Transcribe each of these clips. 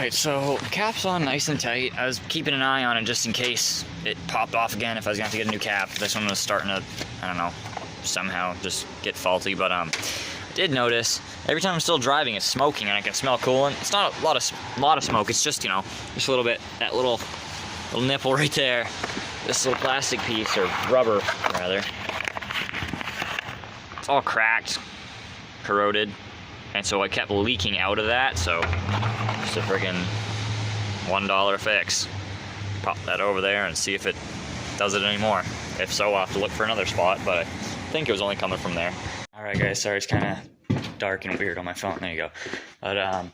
Alright, so cap's on nice and tight. I was keeping an eye on it just in case it popped off again, if I was gonna have to get a new cap. This one was starting to, I don't know, somehow just get faulty, but I did notice every time I'm still driving it's smoking and I can smell coolant. It's not a lot of smoke, it's just, you know, just a little bit, that little nipple right there. This little plastic piece, or rubber rather. It's all cracked, corroded, and so I kept leaking out of that, so just a friggin' $1 fix. Pop that over there and see if it does it anymore. If so, I'll have to look for another spot, but I think it was only coming from there. Alright guys, sorry it's kind of dark and weird on my phone, there you go. But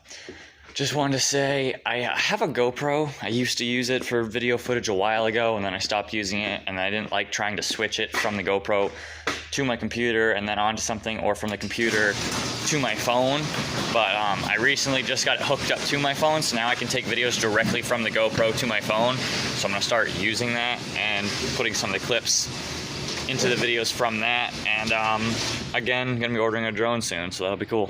just wanted to say, I have a GoPro. I used to use it for video footage a while ago, and then I stopped using it, and I didn't like trying to switch it from the GoPro to my computer and then onto something, or from the computer to my phone. But I recently just got it hooked up to my phone, so now I can take videos directly from the GoPro to my phone. So I'm gonna start using that and putting some of the clips into the videos from that. And again, gonna be ordering a drone soon, so that'll be cool.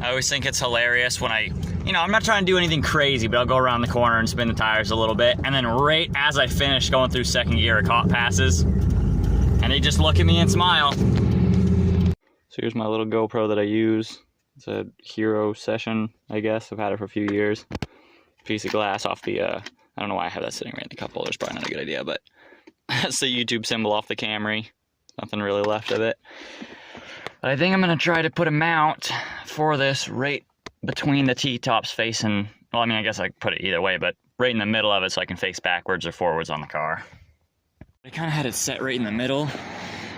I always think it's hilarious when I'm not trying to do anything crazy, but I'll go around the corner and spin the tires a little bit, and then right as I finish going through second gear, a cop passes, and they just look at me and smile. So here's my little GoPro that I use. It's a Hero Session, I guess. I've had it for a few years. Piece of glass off the, I don't know why I have that sitting right in the cup holder. It's probably not a good idea, but that's the YouTube symbol off the Camry. Nothing really left of it. But I think I'm gonna try to put a mount for this right between the T-tops facing, well, I mean, I guess I could put it either way, but right in the middle of it so I can face backwards or forwards on the car. I kind of had it set right in the middle.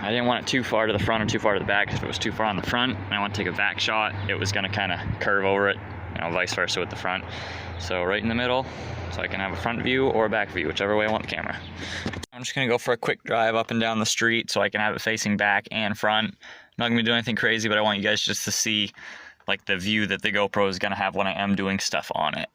I didn't want it too far to the front or too far to the back, because if it was too far on the front and I want to take a back shot, it was gonna kind of curve over it, you know, vice versa with the front. So right in the middle, so I can have a front view or a back view, whichever way I want the camera. I'm just gonna go for a quick drive up and down the street so I can have it facing back and front. I'm not gonna do anything crazy, but I want you guys just to see like the view that the GoPro is gonna have when I am doing stuff on it.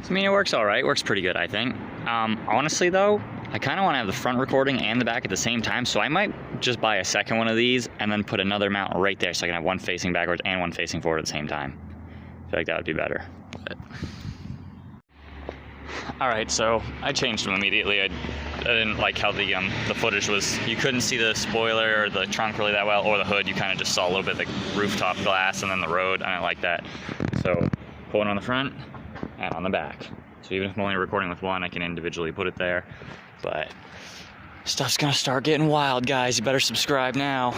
I mean, it works all right. Works pretty good, I think. Honestly, though, I kind of want to have the front recording and the back at the same time, so I might just buy a second one of these and then put another mount right there so I can have one facing backwards and one facing forward at the same time. I feel like that would be better. But... Alright, so I changed them immediately. I didn't like how the footage was, you couldn't see the spoiler or the trunk really that well, or the hood. You kind of just saw a little bit of the rooftop glass and then the road. I didn't like that. So, put one on the front and on the back. So even if I'm only recording with one, I can individually put it there. But stuff's gonna start getting wild, guys. You better subscribe now.